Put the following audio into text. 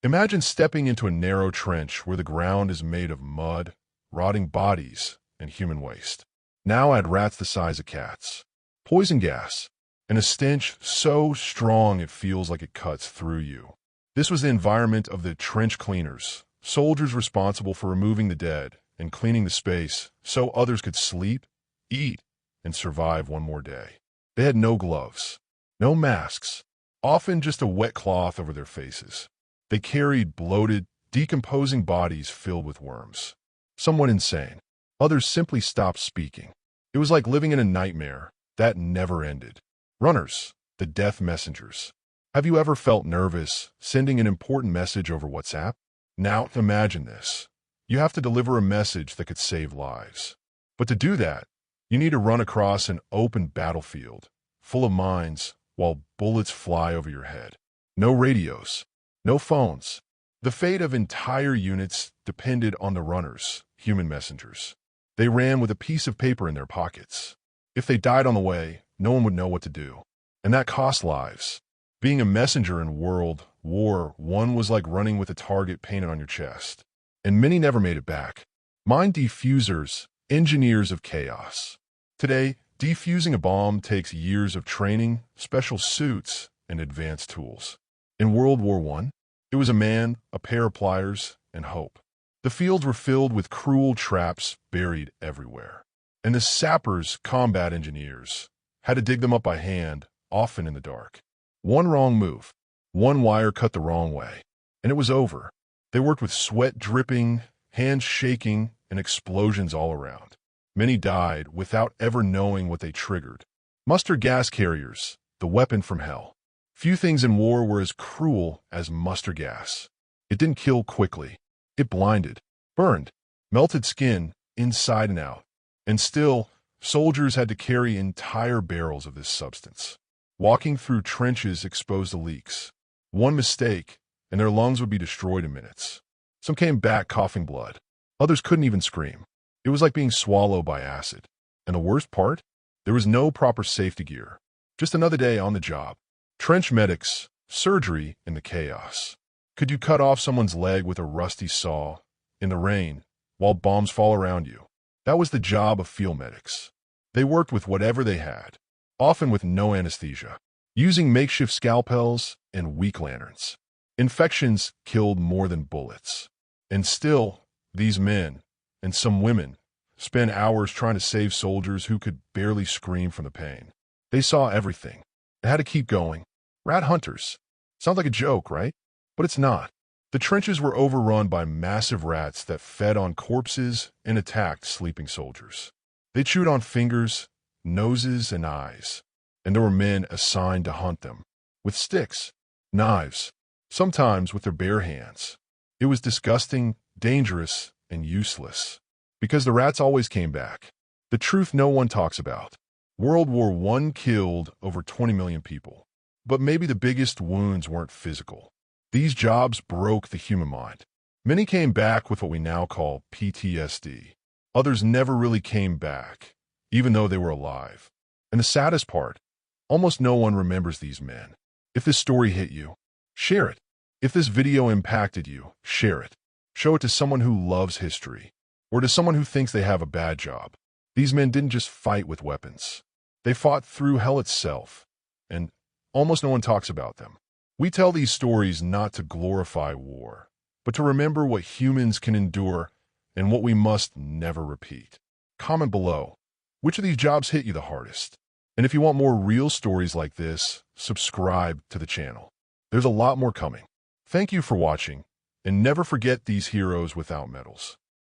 Imagine stepping into a narrow trench where the ground is made of mud, rotting bodies, and human waste. Now add rats the size of cats, poison gas, and a stench so strong it feels like it cuts through you. This was the environment of the trench cleaners, soldiers responsible for removing the dead and cleaning the space so others could sleep, eat, and survive one more day. They had no gloves, no masks, often just a wet cloth over their faces. They carried bloated, decomposing bodies filled with worms. Some went insane. Others simply stopped speaking. It was like living in a nightmare that never ended. Runners, the death messengers. Have you ever felt nervous sending an important message over WhatsApp? Now imagine this. You have to deliver a message that could save lives. But to do that, you need to run across an open battlefield, full of mines, while bullets fly over your head. No radios, no phones. The fate of entire units depended on the runners, human messengers. They ran with a piece of paper in their pockets. If they died on the way, no one would know what to do. And that cost lives. Being a messenger in World War I was like running with a target painted on your chest. And many never made it back. Mine diffusers, engineers of chaos. Today, defusing a bomb takes years of training, special suits, and advanced tools. In World War I, it was a man, a pair of pliers, and hope. The fields were filled with cruel traps buried everywhere. And the sappers, combat engineers, had to dig them up by hand, often in the dark. One wrong move, one wire cut the wrong way, and it was over. They worked with sweat dripping, hands shaking, and explosions all around. Many died without ever knowing what they triggered. Mustard gas carriers, the weapon from hell. Few things in war were as cruel as mustard gas. It didn't kill quickly. It blinded, burned, melted skin inside and out. And still, soldiers had to carry entire barrels of this substance. Walking through trenches exposed to leaks. One mistake, and their lungs would be destroyed in minutes. Some came back coughing blood. Others couldn't even scream. It was like being swallowed by acid. And the worst part? There was no proper safety gear. Just another day on the job. Trench medics, surgery in the chaos. Could you cut off someone's leg with a rusty saw, in the rain, while bombs fall around you? That was the job of field medics. They worked with whatever they had, often with no anesthesia, using makeshift scalpels and weak lanterns. Infections killed more than bullets. And still, these men, and some women, spent hours trying to save soldiers who could barely scream from the pain. They saw everything. They had to keep going. Rat hunters. Sounds like a joke, right? But it's not. The trenches were overrun by massive rats that fed on corpses and attacked sleeping soldiers. They chewed on fingers, noses, and eyes. And there were men assigned to hunt them, with sticks, knives, sometimes with their bare hands. It was disgusting, dangerous, and useless. Because the rats always came back. The truth no one talks about. World War I killed over 20 million people. But maybe the biggest wounds weren't physical. These jobs broke the human mind. Many came back with what we now call PTSD. Others never really came back, even though they were alive. And the saddest part, almost no one remembers these men. If this story hit you, share it. If this video impacted you, share it. Show it to someone who loves history, or to someone who thinks they have a bad job. These men didn't just fight with weapons. They fought through hell itself, and almost no one talks about them. We tell these stories not to glorify war, but to remember what humans can endure and what we must never repeat. Comment below, which of these jobs hit you the hardest? And if you want more real stories like this, subscribe to the channel. There's a lot more coming. Thank you for watching, and never forget these heroes without medals.